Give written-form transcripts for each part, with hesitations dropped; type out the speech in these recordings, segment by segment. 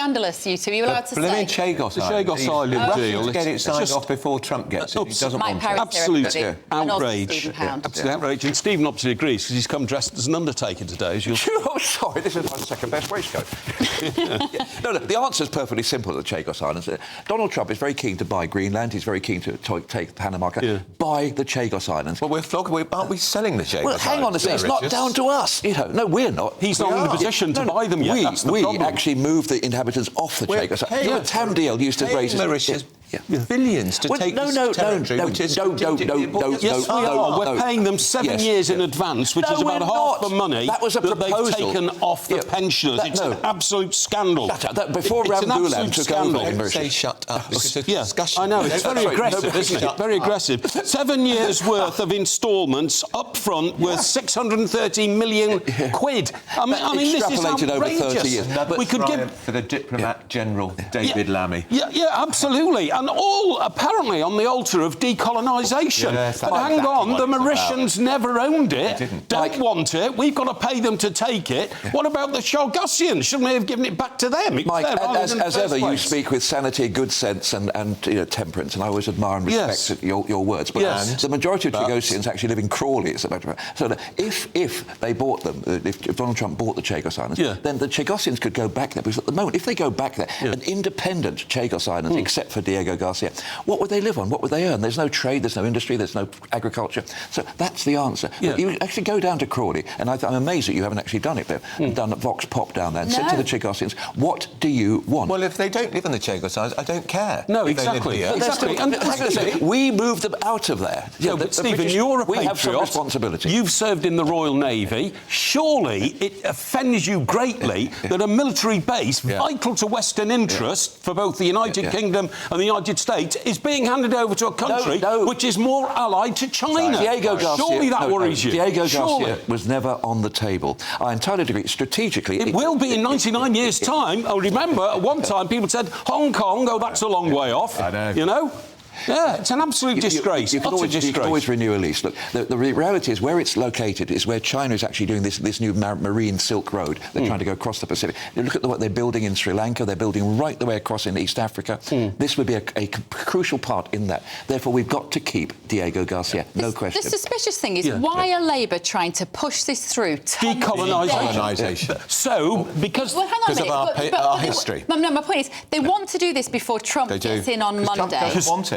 scandalous, you two. You're allowed to say. The Chagos Island deal. Get it signed off before Trump gets it. He doesn't want it. Absolute outrage. Absolute outrage. And Stephen obviously agrees because he's come dressed as an undertaker today, as you'll... Oh, sorry, this is my second-best waistcoat. No, look, the answer's perfectly simple at the Chagos Islands. Donald Trump is very keen to buy Greenland. He's very keen to take Panama. Buy the Chagos Islands. Well, aren't we selling the Chagos Islands? Well, hang on a second. It's not down to us. You know, no, we're not. He's not in the position to buy them yet. We actually moved the inhabitants off the Chagos Islands. Tamdale used to raise Mauritius billions to take this territory, which is... Yes, we are. We're paying them 7 years in advance, which is about half the money that they've taken off the pensioners. It's an absolute scandal. Before Rambulan took over... Say shut up. It's a discussion. I know, it's very aggressive, isn't it? Very aggressive. 7 years' worth of instalments up front worth 630 million quid. I mean, this is outrageous. Over 30 years. We could give... for the Diplomat General, David Lammy. Yeah, absolutely. And all apparently on the altar of decolonisation. But hang on, the Mauritians never owned it, don't want it, we've got to pay them to take it. What about the Chagosians? Shouldn't we have given it back to them? Mike, as ever, you speak with sanity, good sense and temperance, and I always admire and respect your words. But the majority of Chagosians actually live in Crawley, as a matter of fact. So if they bought them, if Donald Trump bought the Chagos Islands, then the Chagosians could go back there. Because at the moment, if they go back there, an independent Chagos Islands, except for Diego Garcia, what would they live on? What would they earn? There's no trade, there's no industry, there's no agriculture. So that's the answer. You actually go down to Crawley, and I'm amazed that you haven't actually done it there, done a Vox Pop down there, and said to the Chagosians, what do you want? Well, if they don't live on the Chagos Islands, I don't care. No, exactly. We moved them out of there. But Stephen, you're a patriot. We have some responsibility. You've served in the Royal Navy. Surely it offends you greatly that a military base vital to Western interest for both the United Kingdom and the United States is being handed over to a country which is more allied to China. Diego Garcia, surely that worries you. Diego Garcia was never on the table. I entirely agree. Strategically... It will be in 99 years' time. I remember at one time people said, Hong Kong, that's a long way off. I know. You know? Yeah, it's an absolute disgrace. You can always renew a lease. Look, the reality is where it's located is where China is actually doing this new marine Silk Road. They're trying to go across the Pacific. You look at what they're building in Sri Lanka. They're building right the way across in East Africa. This would be a crucial part in that. Therefore, we've got to keep Diego Garcia. No question. The suspicious thing is, why are Labour trying to push this through? Decolonisation. So, because of our history. No, my point is, they want to do this before Trump gets in on Monday.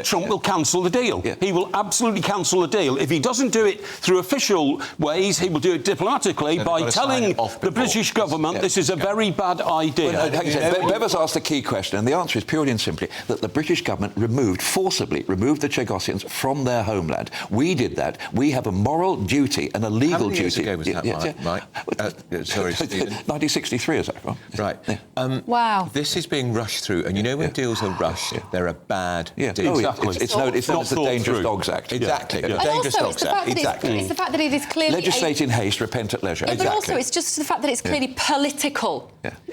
Trump will cancel the deal. He will absolutely cancel the deal. If he doesn't do it through official ways, he will do it diplomatically by telling the British government this is a very bad idea. Bev has asked a key question, and the answer is purely and simply that the British government forcibly removed the Chagosians from their homeland. We did that. We have a moral duty and a legal duty. How many years ago was that, Mike? Sorry, Stephen. 1963, is that right? Right. Wow. This is being rushed through, and you know when deals are rushed, they're a bad deal. It's known as the Dangerous Dogs Act. Exactly. And Dangerous Dogs Act. It's the fact that it is clearly... Legislate in haste, repent at leisure. But also, it's just the fact that it's clearly political.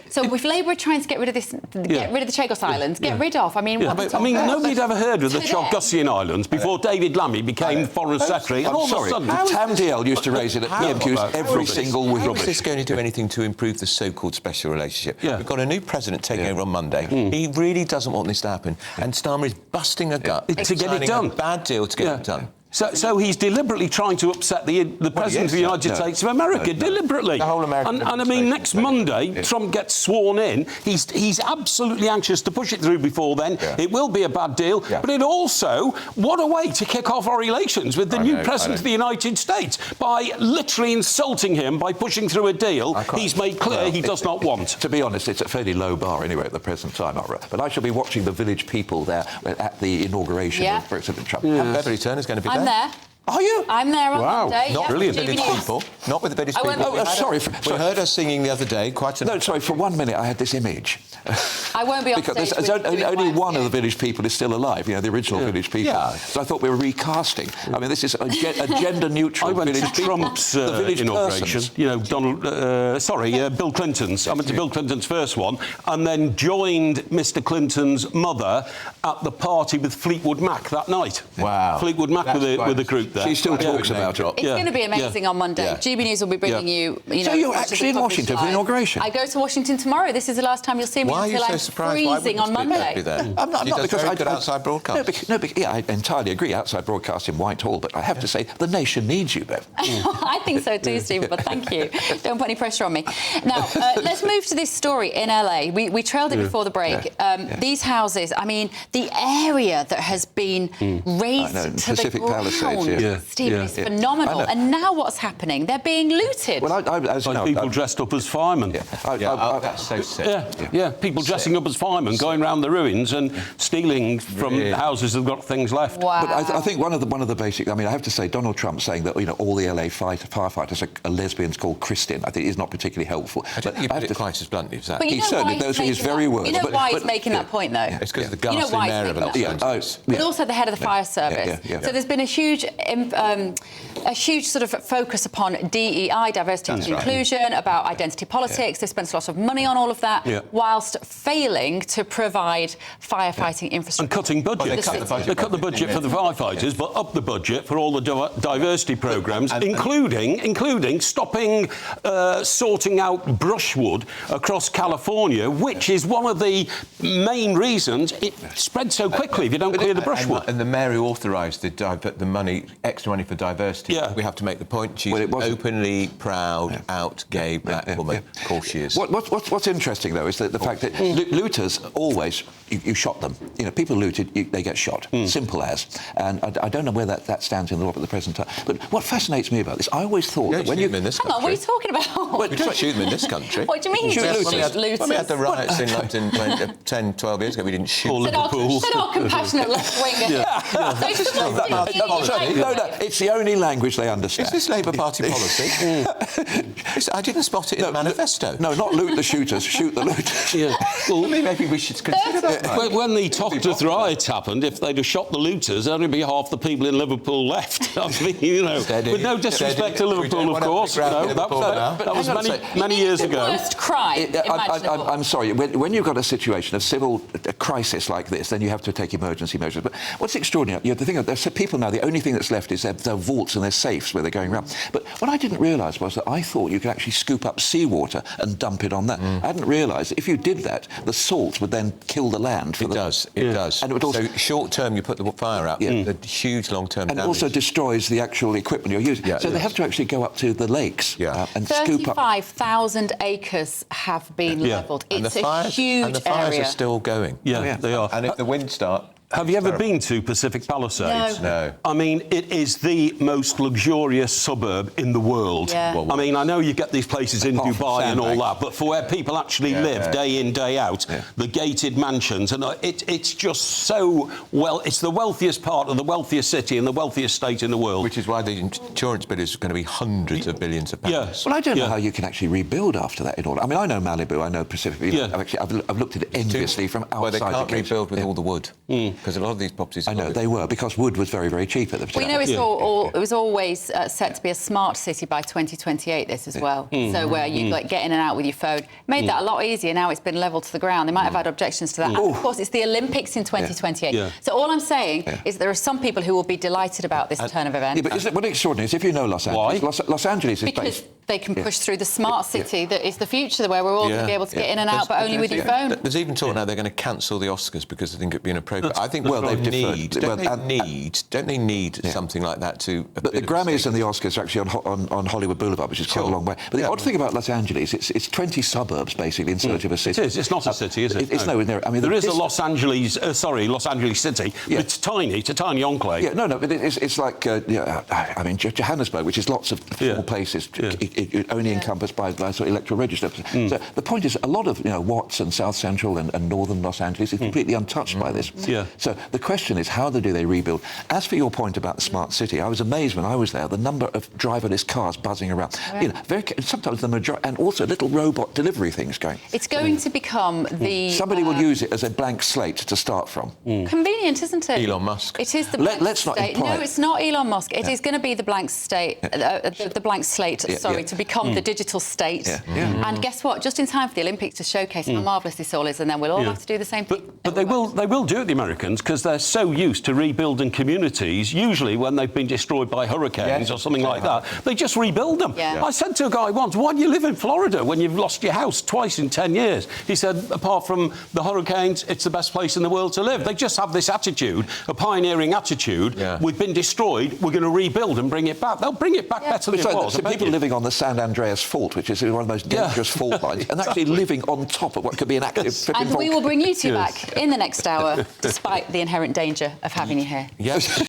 So if Labour are trying to get rid of this, get rid of the Chagos Islands, get rid of... I mean, nobody'd ever heard of the Chagosian Islands before David Lammy became Foreign Secretary. I'm sorry, Tamdale used to raise it at PMQs every single week. How is this going to do anything to improve the so-called special relationship? We've got a new president taking over on Monday. He really doesn't want this to happen. And Starmer is busting a gut to get it done. A bad deal to get it done. So he's deliberately trying to upset the President of the United States of America, deliberately. The whole American and I mean, next Monday, Trump gets sworn in. He's absolutely anxious to push it through before then. It will be a bad deal. But it also, what a way to kick off our relations with the new President of the United States by literally insulting him by pushing through a deal he's made clear he does not want. To be honest, it's a fairly low bar anyway at the present time, but I shall be watching the village people there at the inauguration of President Trump. Beverly Turner's going to be there. I'm there. Are you? I'm there on Monday. Not brilliant. Village people. Not with the village people. Sorry. We heard her singing the other day. Sorry, for 1 minute I had this image. I won't be on stage. Because only one of the village people is still alive, the original village people. So I thought we were recasting. I mean, this is a gender-neutral village people. I went to Trump's inauguration, Bill Clinton's. I went to Bill Clinton's first one and then joined Mr Clinton's mother at the party with Fleetwood Mac that night. Wow. Fleetwood Mac with a group there. She still talks about it. It's going to be amazing on Monday. GBNews will be bringing you know... So you're actually in Washington for the inauguration? I go to Washington tomorrow. This is the last time you'll see me until I'm freezing on Monday. I'm not because I good outside broadcast. I entirely agree. Outside broadcast in Whitehall, but I have to say the nation needs you, Bev. I think so too, Stephen. But thank you. Don't put any pressure on me. Now let's move to this story in LA. We trailed it before the break. These houses. I mean, the area that has been razed to Pacific the ground, Palisades, Stephen, is phenomenal. And now what's happening? They're being looted. Well, as you know, people dressed up as firemen. That's so sick. People dressing up as firemen, going around the ruins and stealing from houses that've got things left. Wow. But I think one of the basic. I mean, I have to say, Donald Trump saying that all the LA firefighters are lesbians called Christian. I think is not particularly helpful. I don't think he put it quite as bluntly as that. But he certainly those are his very words. You know why he's making that point, though? It's because of the ghastly mayor of Los Angeles. But also the head of the fire service. So there's been a huge sort of focus upon DEI, diversity and inclusion, about identity politics. They spent a lot of money on all of that, whilst failing to provide firefighting infrastructure. And cutting budgets. They cut the budget for the firefighters, but up the budget for all the diversity programmes, including stopping sorting out brushwood across California, which is one of the main reasons it spread so quickly if you don't clear the brushwood. And the mayor who authorised the extra money for diversity, we have to make the point, she's openly proud, out gay black woman. Of course she is. What's interesting, though, is that the fact that looters always, you shot them. People looted, they get shot. Simple as. And I don't know where that stands in the law at the present time. But what fascinates me about this, I always thought that when you... in this country. Hang on, what are you talking about? We don't shoot them in this country. What do you mean you don't shoot looters? When we had the riots in London 10, 12 years ago, we didn't shoot Liverpool. Said our compassionate left-winger. No, it's the only language they understand. Is this Labour Party policy? I didn't spot it in the manifesto. No, not loot the shooters, shoot the looters. Well, maybe we should consider that. When the Tocteth riots happened, if they'd have shot the looters, there'd only be half the people in Liverpool left. I mean, with no disrespect to Liverpool, of course. No, that was many years ago. The worst crime imaginable. I'm sorry. When you've got a situation of civil crisis like this, then you have to take emergency measures. But what's extraordinary, the thing there's people now, the only thing that's left is their vaults and their safes where they're going around. But what I didn't realise was that I thought you could actually scoop up seawater and dump it on that. I hadn't realised that if you did that, the salt would then kill the land. It does. And it would also, so short term, you put the fire out, the huge long term damage. And it also destroys the actual equipment you're using. So they have to actually go up to the lakes and scoop up. 35,000 acres have been levelled. It's a huge area. And the fires are still going. Yeah, they are. And if the winds start... Have you ever been to Pacific Palisades? No. I mean, it is the most luxurious suburb in the world. I mean, I know you get these places in Dubai and all that, but for where people actually live day in, day out, the gated mansions, and it's just so it's the wealthiest part of the wealthiest city and the wealthiest state in the world. Which is why the insurance bill is going to be hundreds of billions of pounds. Well, I don't know how you can actually rebuild after that in order. I mean, I know Malibu, I know Pacific. I've looked at it enviously from outside. Well, they can't rebuild with all the wood. Because a lot of these properties... I know, they were, because wood was very, very cheap at the time. Well, it was always set to be a smart city by 2028, this as well. So where you get in and out with your phone. Made that a lot easier. Now it's been levelled to the ground. They might have had objections to that. And, of course, it's the Olympics in 2028. So all I'm saying is there are some people who will be delighted about this turn of events. But what extraordinary is, if you know Los Angeles... Los Angeles is because they can push through the smart city that is the future, where we're all going to be able to get in and out, but only with your phone. There's even talk now they're going to cancel the Oscars because they think it'd be inappropriate. I think don't they need something like that to... But the Grammys and the Oscars are actually on Hollywood Boulevard, which is quite a long way. But the odd thing about Los Angeles, it's 20 suburbs, basically, in search of a city. It is. It's not a city, is it? It's nowhere near. I mean, there is a Los Angeles city. But it's tiny. It's a tiny enclave. Yeah, no, but it's like, I mean, Johannesburg, which is lots of small places, only encompassed by sort of electoral register. So the point is, a lot of, Watts and South Central and northern Los Angeles is completely untouched by this. So the question is, how do they rebuild? As for your point about the smart city, I was amazed when I was there, the number of driverless cars buzzing around. Sometimes the majority, and also little robot delivery things going. It's going to become the... Somebody will use it as a blank slate to start from. Convenient, isn't it? Elon Musk. It is the blank slate. No, it's not Elon Musk. It is going to be the blank slate, to become the digital state. And guess what? Just in time for the Olympics to showcase how marvellous this all is, and then we'll all have to do the same thing. But they will do it, the Americans, because they're so used to rebuilding communities, usually when they've been destroyed by hurricanes or something like that. They just rebuild them. I said to a guy once, why do you live in Florida when you've lost your house twice in 10 years? He said, apart from the hurricanes, it's the best place in the world to live. They just have this attitude, a pioneering attitude. We've been destroyed, we're going to rebuild and bring it back. They'll bring it back better than it was. So people living on the San Andreas Fault, which is one of the most dangerous fault lines, and actually living on top of what could be an active flipping And we will bring you two back in the next hour, despite the inherent danger of having you here. Yes.